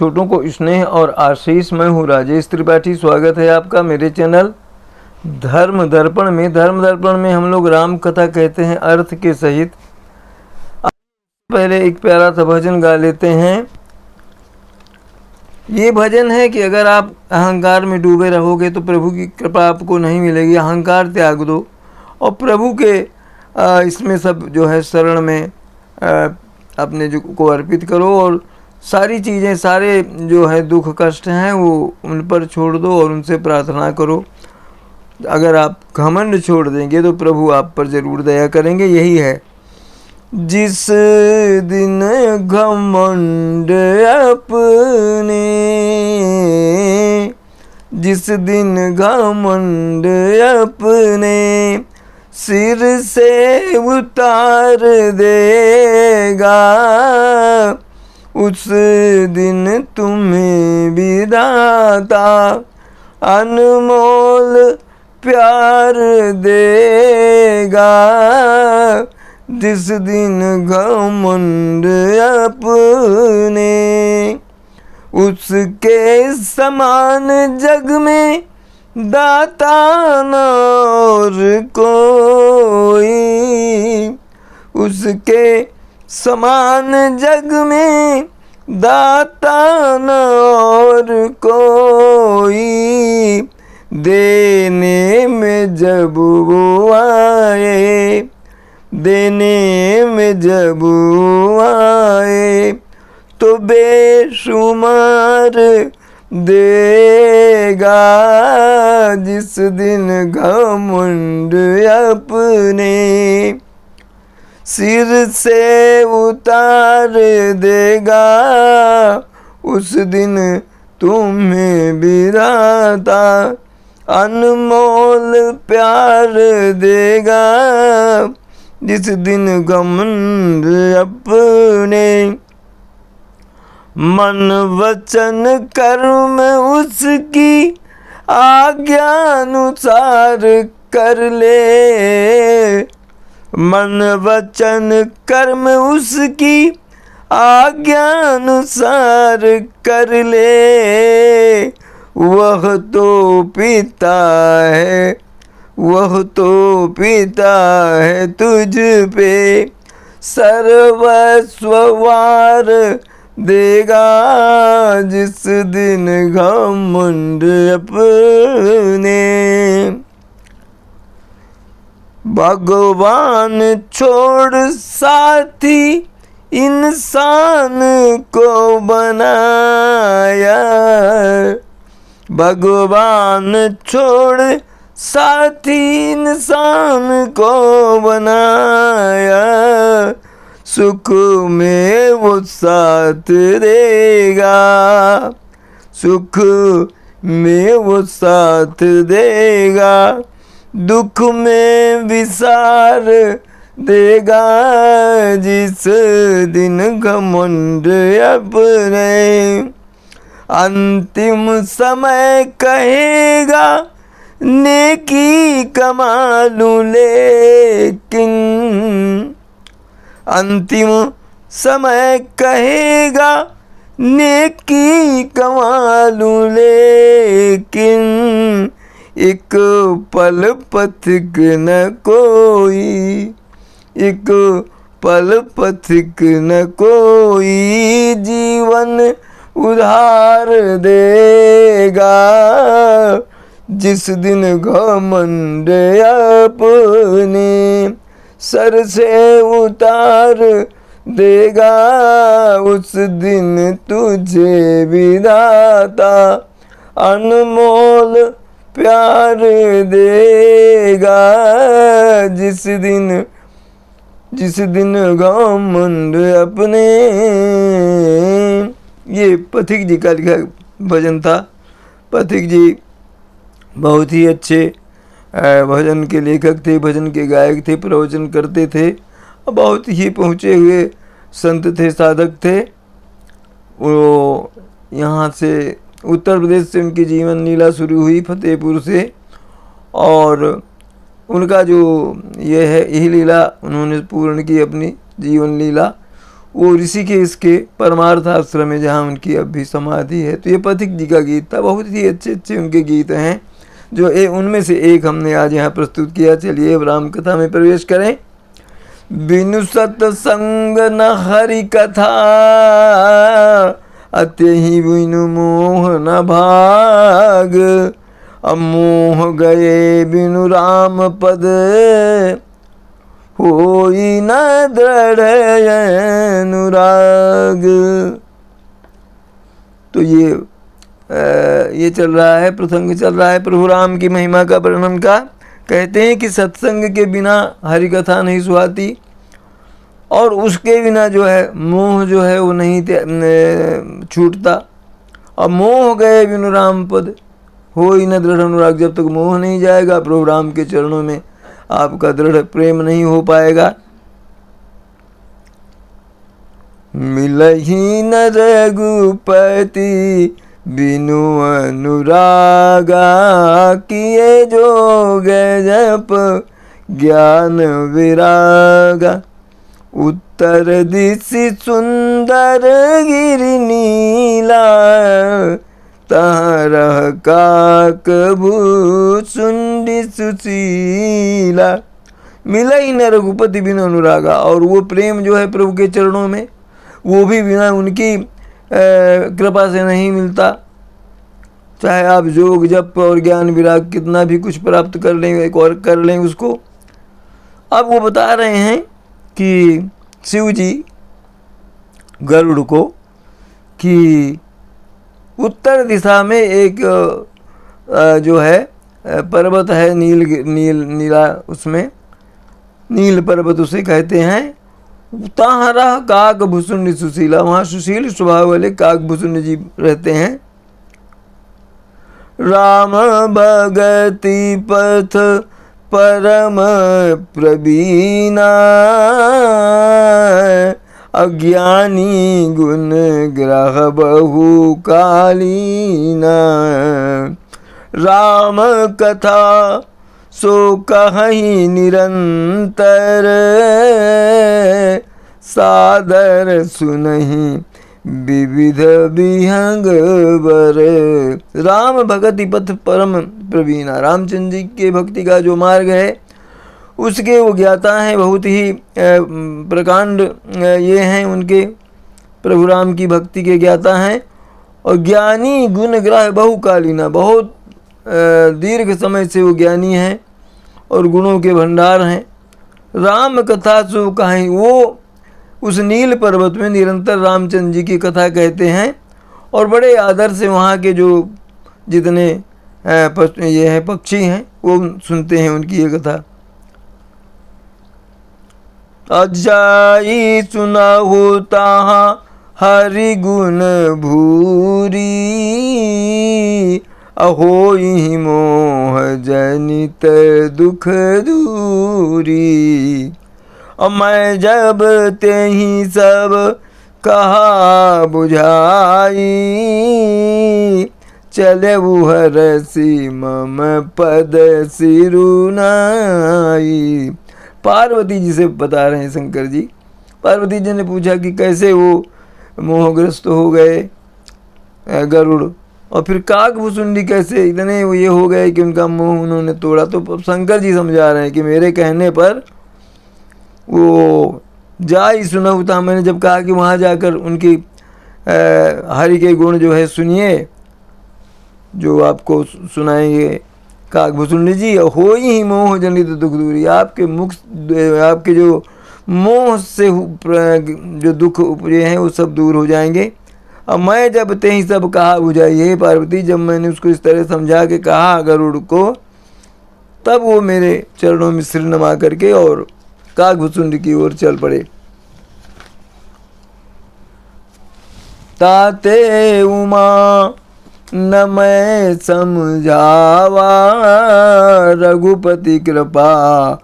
छोटों को स्नेह और आशीष। मैं हूँ राजेश त्रिपाठी। स्वागत है आपका मेरे चैनल धर्म दर्पण में। धर्म दर्पण में हम लोग राम कथा कहते हैं अर्थ के सहित। पहले एक प्यारा सा भजन गा लेते हैं। ये भजन है कि अगर आप अहंकार में डूबे रहोगे तो प्रभु की कृपा आपको नहीं मिलेगी। अहंकार त्याग दो और प्रभु के इसमें सब जो है शरण में अपने जो को अर्पित करो और सारी चीज़ें, सारे जो है दुख कष्ट हैं वो उन पर छोड़ दो और उनसे प्रार्थना करो। अगर आप घमंड छोड़ देंगे तो प्रभु आप पर ज़रूर दया करेंगे। यही है, जिस दिन घमंड अपने, जिस दिन घमंड अपने सिर से उतार देगा, उस दिन तुम्हें विधाता अनमोल प्यार देगा। जिस दिन घमंड अपने, उसके समान जग में दाता न और कोई, उसके समान जग में दाता न और कोई। देने में जब वो आए, देने में जब वो आए तो बेशुमार देगा। जिस दिन घमंड अपने सिर से उतार देगा, उस दिन तुम्हें विधाता अनमोल प्यार देगा। जिस दिन घमंड अपने मन वचन कर्म उसकी आज्ञानुसार कर ले, मन वचन कर्म उसकी आज्ञानुसार कर ले। वह तो पिता है, वह तो पिता है तुझ पे सर्वस्व वार देगा। जिस दिन घमंड अपने, भगवान छोड़ साथी इंसान को बनाया, भगवान छोड़ साथी इंसान को बनाया। सुख में वो साथ देगा, सुख में वो साथ देगा, दुख में विसार देगा। जिस दिन घमंड अपने, अंतिम समय कहेगा नेकी कमा लूं लेकिन, अंतिम समय कहेगा नेकी कमा लूं लेकिन, एक पल पथिक न कोई, एक पल पथिक न कोई जीवन उधार देगा। जिस दिन घमंड अपने सर से उतार देगा, उस दिन तुझे विधाता अनमोल प्यार देगा। जिस दिन घमंड अपने। ये पथिक जी का लिखा भजन था। पथिक जी बहुत ही अच्छे भजन के लेखक थे, भजन के गायक थे, प्रवचन करते थे, बहुत ही पहुँचे हुए संत थे, साधक थे। वो यहाँ से उत्तर प्रदेश से उनकी जीवन लीला शुरू हुई, फतेहपुर से, और उनका जो ये है यही लीला उन्होंने पूर्ण की अपनी जीवन लीला। वो ऋषिकेश के परमार्थ आश्रम में जहाँ उनकी अब भी समाधि है। तो ये पथिक जी का गीत था। बहुत ही अच्छे अच्छे उनके गीत हैं, जो उनमें से एक हमने आज यहाँ प्रस्तुत किया। चलिए अब राम कथा में प्रवेश करें। बिनु सत्संग न हरि कथा, अत्यहि बिनु मोह न भाग। अमोह गए बिनु राम पद, होई न दृढ़ अनुराग। तो ये चल रहा है, प्रसंग चल रहा है प्रभु राम की महिमा का वर्णन का। कहते हैं कि सत्संग के बिना हरि कथा नहीं सुहाती, और उसके बिना जो है मोह जो है वो नहीं छूटता। और मोह गए बिनु राम पद, हो ही न दृढ़ अनुराग। जब तक मोह नहीं जाएगा प्रभु राम के चरणों में आपका दृढ़ प्रेम नहीं हो पाएगा। मिलहि न रघुपति बिनु अनुरागा, किए जोग जप ज्ञान विरागा। उत्तर दिशि सुंदर गिरि नीला, तहाँ रह काक भूसुंडी सुशीला। मिला ही न रघुपति बिनु अनुरागा, और वो प्रेम जो है प्रभु के चरणों में, वो भी बिना उनकी कृपा से नहीं मिलता। चाहे आप योग जप और ज्ञान विराग कितना भी कुछ प्राप्त कर लें, एक और कर लें उसको। अब वो बता रहे हैं कि शिव जी गरुड़ को कि उत्तर दिशा में एक जो है पर्वत है, नीला, उसमें नील पर्वत उसे कहते हैं। तहाँ रह काक भुसुंड सुशीला, वहाँ सुशील स्वभाव वाले काक भुसुंड जी रहते हैं। राम भगति पथ परम प्रवीणा, अज्ञानी गुण ग्रह बहु कालीना। राम कथा सो कहीं निरंतर, सादर सुनहि विविध विहंग बर। राम भगति पथ परम प्रवीणा, रामचंद्र जी के भक्ति का जो मार्ग है उसके वो ज्ञाता हैं, बहुत ही प्रकांड ये हैं उनके, प्रभु राम की भक्ति के ज्ञाता हैं। और ज्ञानी गुण ग्राह बहुकालीना, बहुत दीर्घ समय से वो ज्ञानी हैं और गुणों के भंडार हैं। राम कथा सो कहीं, वो उस नील पर्वत में निरंतर रामचंद्र जी की कथा कहते हैं, और बड़े आदर से वहाँ के जो जितने ये हैं पक्षी हैं वो सुनते हैं उनकी ये कथा। अजाई सुना होता हरि गुण भूरी, अहोई मोह जनित दुख दूरी। और मैं जब ते ही सब कहा बुझाई, चले उहर सी मम पद सिरुनाई। पार्वती जी से बता रहे हैं शंकर जी। पार्वती जी ने पूछा कि कैसे वो मोहग्रस्त हो गए गरुड़, और फिर काक भुसुंडी कैसे इतने वो ये हो गए कि उनका मोह उन्होंने तोड़ा। तो शंकर जी समझा रहे हैं कि मेरे कहने पर वो जा ही सुना होता। मैंने जब कहा कि वहाँ जाकर उनकी हरि के गुण जो है सुनिए, जो आपको सुनाएंगे काक भुसुंडी जी। हो ही मोह जनित दुख दूरी, आपके मुख, आपके जो मोह से जो दुख उपजे हैं वो सब दूर हो जाएंगे। अब मैं जब ते ही सब कहा बुझाइए पार्वती, जब मैंने उसको इस तरह समझा के कहा गरुड़ को, तब वो मेरे चरणों में सिर नमा करके और काक भुसुंड की ओर चल पड़े। ताते उमा न मैं समझावा, रघुपति कृपा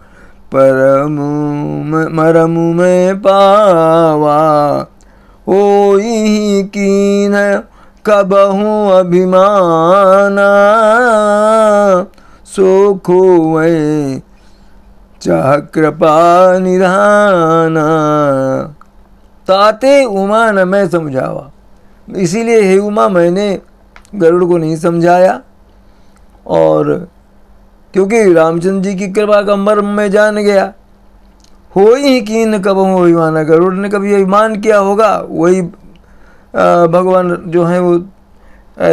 मरमु में पावा। होई कीन कबहू अभिमाना, सो खोए चाह कृपा निधाना। ताते उमा न मैं समझावा, इसीलिए हे उमा मैंने गरुड़ को नहीं समझाया। और क्योंकि रामचंद्र जी की कृपा का मर्म मैं जान गया। हो ही कीन कब हो अभिमाना, गरुड़ ने कभी अभिमान किया होगा, वही भगवान जो हैं वो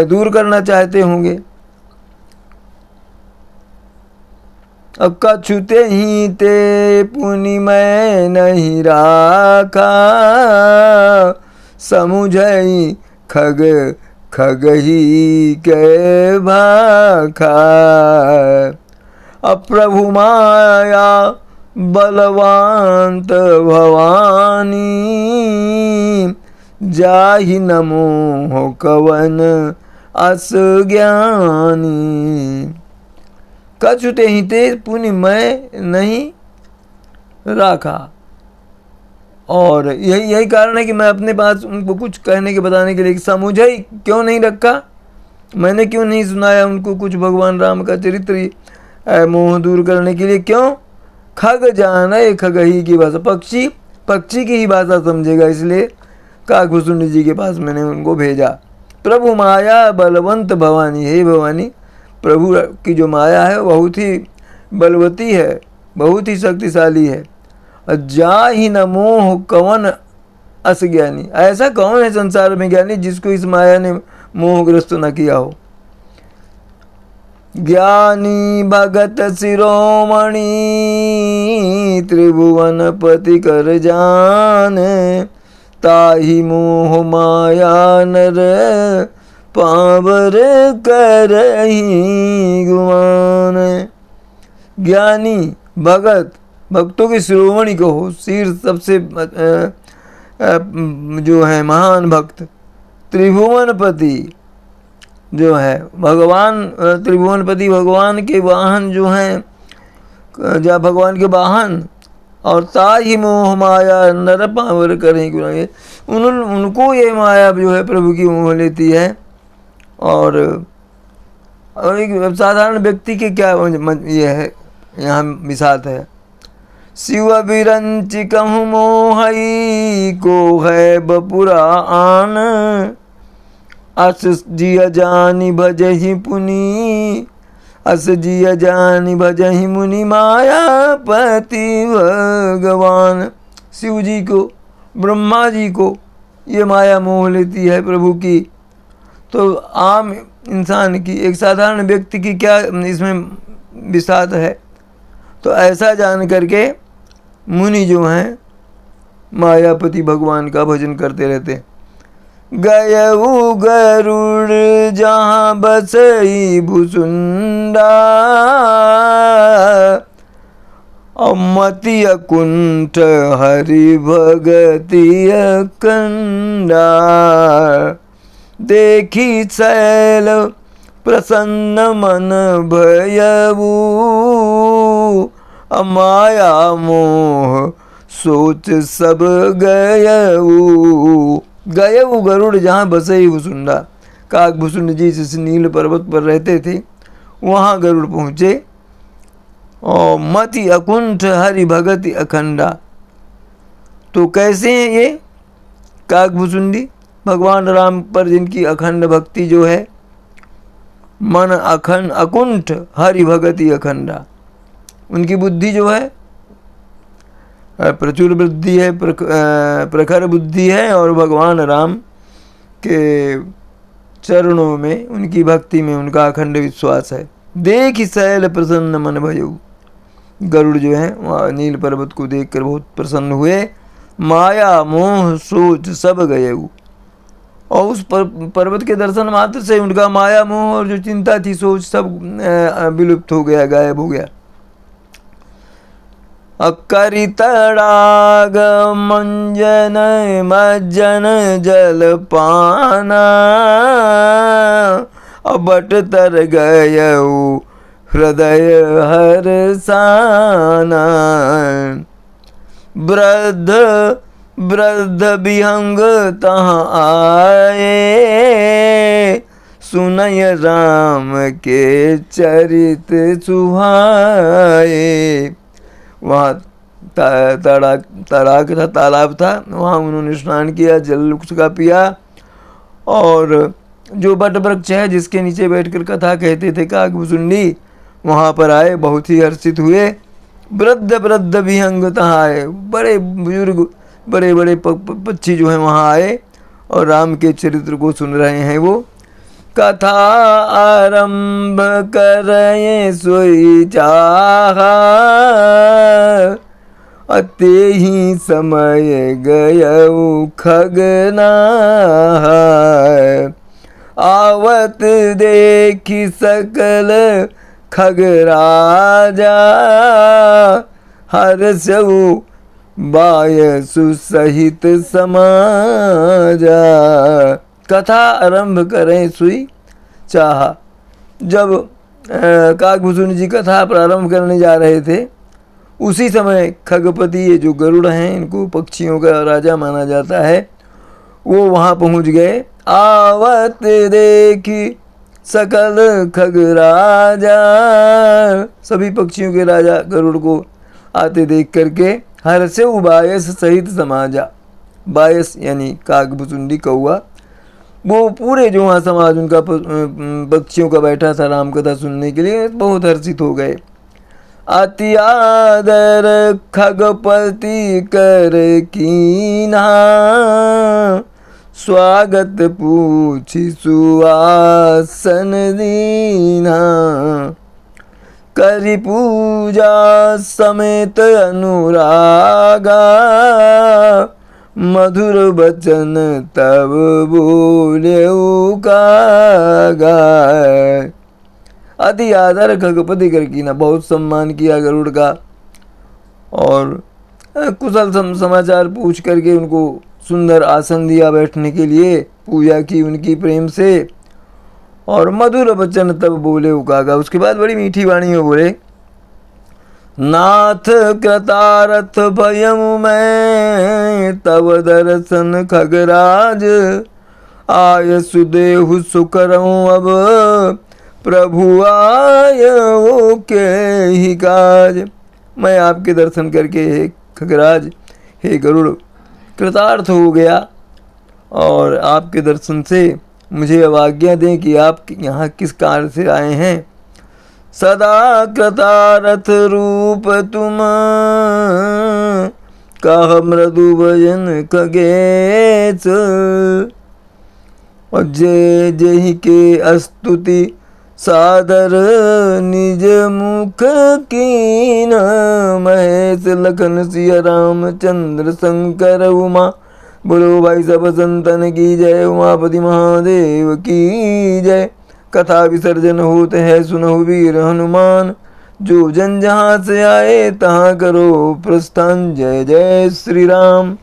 दूर करना चाहते होंगे। कछुते ही ते पुनि मैं नहीं राखा, समुझई खग खगही के भाखा। अप्रभु माया बलवंत भवानी, जाहि नमो हो कवन अस ज्ञानी। कछुते ही ते पुनि मैं नहीं राखा, और यही कारण है कि मैं अपने पास उनको कुछ कहने के बताने के लिए समझा ही क्यों नहीं रखा, मैंने क्यों नहीं सुनाया उनको कुछ भगवान राम का चरित्र मोह दूर करने के लिए। क्यों? खग जाने खग ही की भाषा, पक्षी की ही भाषा समझेगा, इसलिए काकभूषुंड जी के पास मैंने उनको भेजा। प्रभु माया बलवंत भवानी, हे भवानी प्रभु की जो माया है बहुत ही बलवती है, बहुत ही शक्तिशाली है। जा ही न मोह कवन अस ज्ञानी, ऐसा कौन है संसार में ज्ञानी जिसको इस माया ने मोहग्रस्त न किया हो। ज्ञानी भगत शिरोमणि, त्रिभुवन पति कर जान, ताहि मोह माया नर पावर करहि गुमान। ज्ञानी भगत, भक्तों के शिरोमणि को हो, शीर्ष सबसे जो है महान भक्त, त्रिभुवनपति जो है भगवान, त्रिभुवनपति भगवान के वाहन जो हैं, या भगवान के वाहन, और ताहि मोह माया नर पावर करें गुनाह, उनको ये माया जो है प्रभु की मोह लेती है। और एक साधारण व्यक्ति के क्या ये है यहाँ मिसात है। शिव बिरंचि कहु मोहई, को है बपुरा आन, अस जिया जानी भजहि पुनि, अस जिया जानी भजहि मुनि, माया पति भगवान। शिव जी को, ब्रह्मा जी को ये माया मोह लेती है प्रभु की, तो आम इंसान की, एक साधारण व्यक्ति की क्या इसमें विसात है। तो ऐसा जान करके मुनि जो हैं मायापति भगवान का भजन करते रहते। गयऊ गरुड़ जहाँ बसई भुसुंडा, मति अकुंठ हरि भगति अखंडा, देखी शैल प्रसन्न मन भयऊ, माया मोह सोच सब गयऊ। गयऊ गरुड़ जहाँ बसई भुसुंडा, काकभूषुंड जी जिस नील पर्वत पर रहते थे वहाँ गरुड़ पहुँचे। और मति अकुंठ हरि भगति अखंडा, तो कैसे हैं ये काकभूषुंडी, भगवान राम पर जिनकी अखंड भक्ति जो है, मन अखंड अकुंठ हरि भगति अखंडा, उनकी बुद्धि जो है प्रचुर बुद्धि है, प्रखर बुद्धि है, और भगवान राम के चरणों में उनकी भक्ति में उनका अखंड विश्वास है। देख शैल प्रसन्न मन भयऊ, गरुड़ जो है वहाँ नील पर्वत को देखकर बहुत प्रसन्न हुए। माया मोह सोच सब गयऊ, और उस पर्वत के दर्शन मात्र से उनका माया मोह और जो चिंता थी, सोच सब विलुप्त हो गया, गायब हो गया। अकरि तड़ाग मंजन मज्जन जल पाना, बट तर गयऊ हृदय हरसाना। वृद्ध विहंग तहाँ आए, सुनय राम के चरित सुहाए। वहाँ तड़ाक था, तालाब था, वहाँ उन्होंने स्नान किया, जल उसका पिया। और जो बट वृक्ष है जिसके नीचे बैठकर कथा कहते थे काकभुसुंडी, वहाँ पर आए, बहुत ही हर्षित हुए। वृद्ध वृद्ध विहंग तहाँ आए, बड़े बुजुर्ग बड़े बड़े पक्षी जो हैं वहाँ आए और राम के चरित्र को सुन रहे हैं। वो कथा आरंभ करे सोई चाहा, अते ही समय गयऊ खगना। आवत देखी सकल खगराजा, हर्षऊ बायसु सहित समाजा। कथा आरंभ करें सुई चाहा। जब काकभुसुंडी जी कथा प्रारंभ करने जा रहे थे, उसी समय खगपति, ये जो गरुड़ हैं, इनको पक्षियों का राजा माना जाता है, वो वहाँ पहुँच गए। आवत देखी सकल खगराजा, सभी पक्षियों के राजा गरुड़ को आते देख करके हर्षऊ बायस सहित समाजा। बायस यानी काकभुसुंडी कौआ, वो पूरे जो वहाँ समाज उनका पक्षियों का बैठा था राम कथा सुनने के लिए, बहुत हर्षित हो गए। अति आदर खगपति कर कीन्हा, स्वागत पूछी सुआसन दीना। करी पूजा समेत अनुरागा, मधुर बचन तब बोले कागा। अति आदर खगपति कर कीना, बहुत सम्मान किया गरुड़ का, और कुशल समाचार पूछ करके उनको सुंदर आसन दिया बैठने के लिए, पूजा की उनकी प्रेम से। और मधुर वचन तब बोले उकागा, उसके बाद बड़ी मीठी वाणी में बोले, नाथ कृतारथ भयमु मैं तब दर्शन खगराज, आय सुदेहु सुकरऊं अब प्रभु आय वो के ही काज। मैं आपके दर्शन करके हे खगराज, हे गरुड़, कृतार्थ हो गया, और आपके दर्शन से मुझे अब आज्ञा दें कि आप यहाँ किस कार्य से आए हैं। सदा कृतारथ रूप तुम, कह मृदु भजन खगेश, और जय जय के स्तुति सादर निज मुख कीन। महेश लखन सिया रामचंद्र शंकर उमा, बोलो भाई सब संतन की जय, उमापति महादेव की जय। कथा विसर्जन होते हैं सुनहु वीर हनुमान, जो जन जहाँ से आए तहाँ करो प्रस्थान। जय जय श्री राम।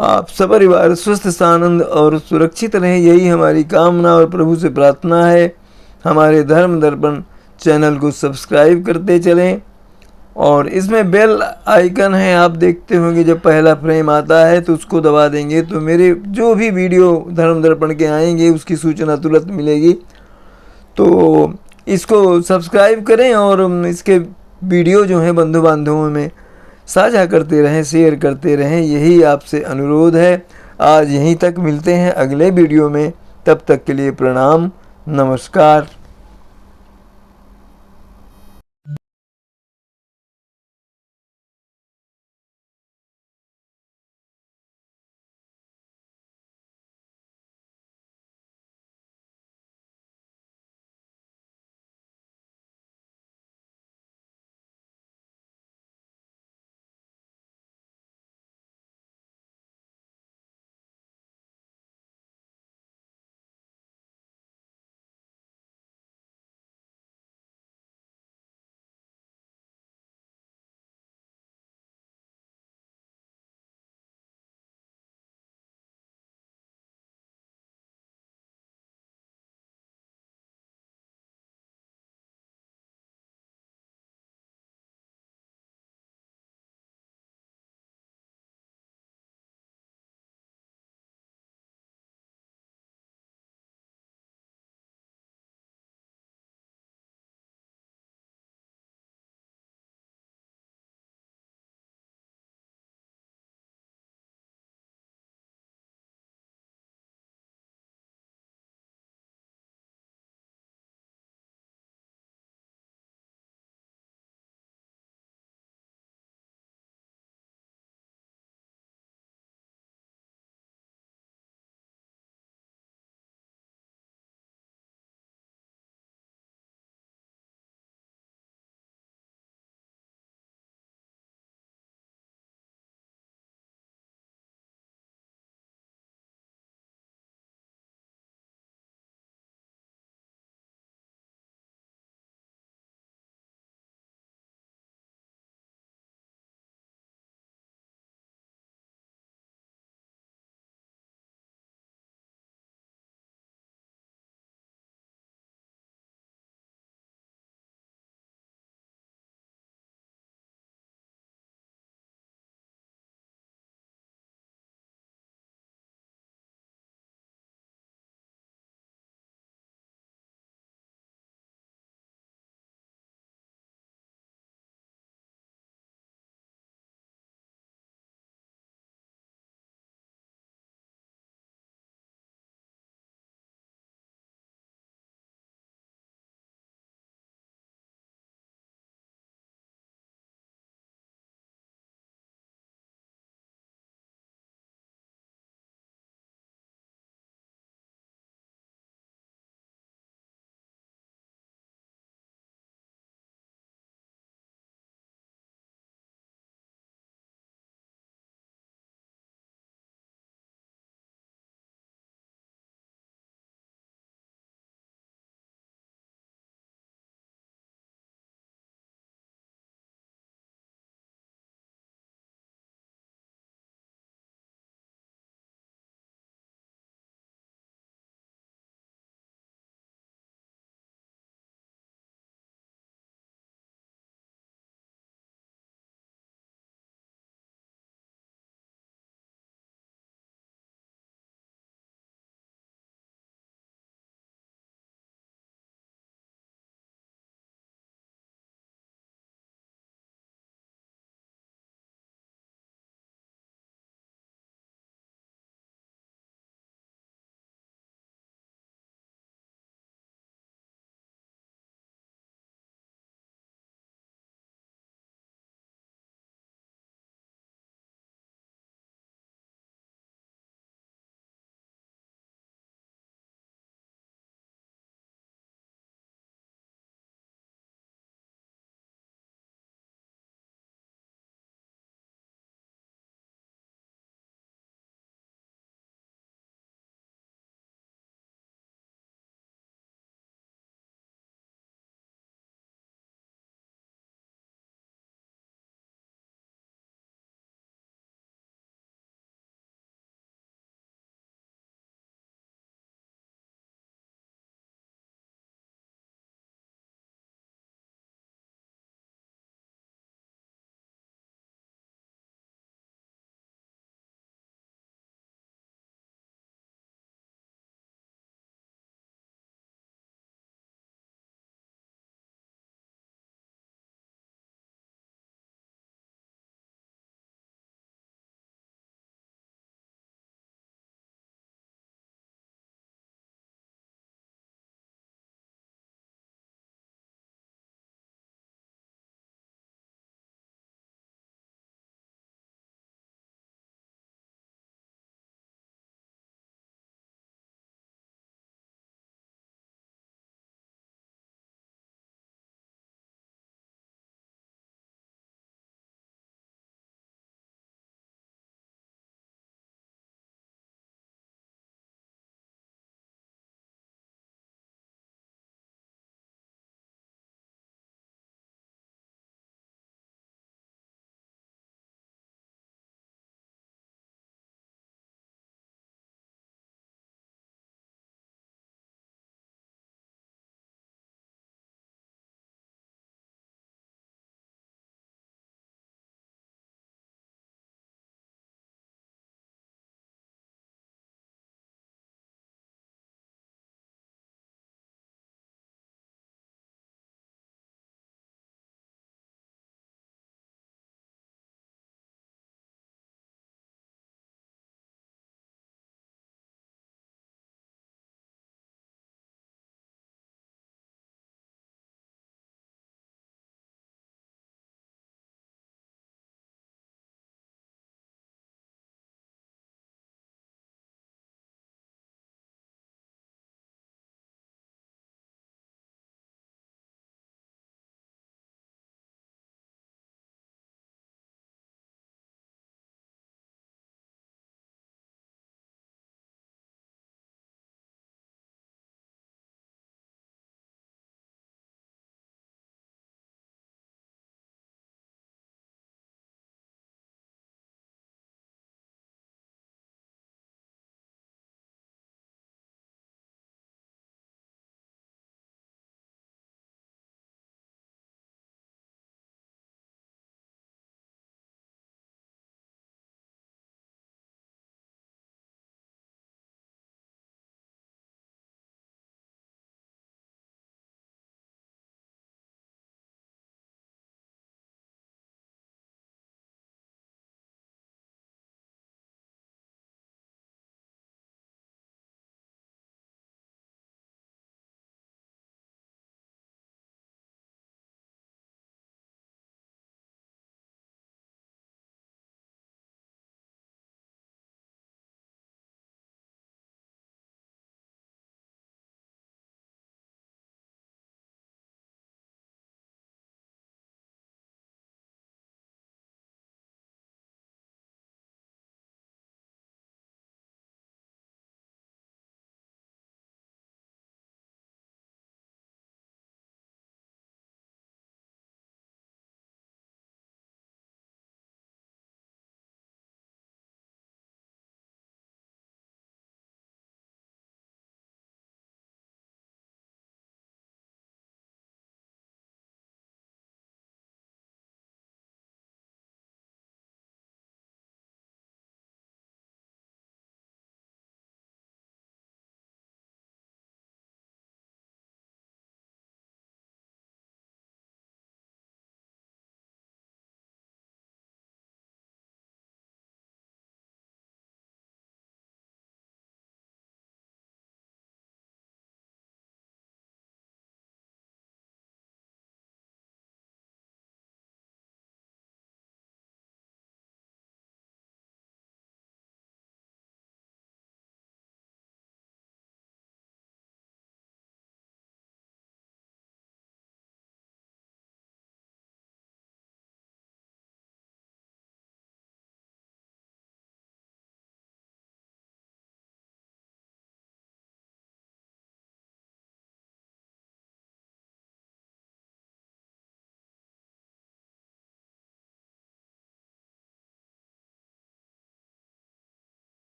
आप सपरिवार स्वस्थ सानंद और सुरक्षित रहें, यही हमारी कामना और प्रभु से प्रार्थना है। हमारे धर्म दर्पण चैनल को सब्सक्राइब करते चलें, और इसमें बेल आइकन है, आप देखते होंगे जब पहला फ्रेम आता है तो उसको दबा देंगे तो मेरे जो भी वीडियो धर्म दर्पण के आएंगे उसकी सूचना तुरंत मिलेगी। तो इसको सब्सक्राइब करें और इसके वीडियो जो हैं बंधु बांधवों में साझा करते रहें, शेयर करते रहें, यही आपसे अनुरोध है। आज यहीं तक, मिलते हैं अगले वीडियो में, तब तक के लिए प्रणाम, नमस्कार।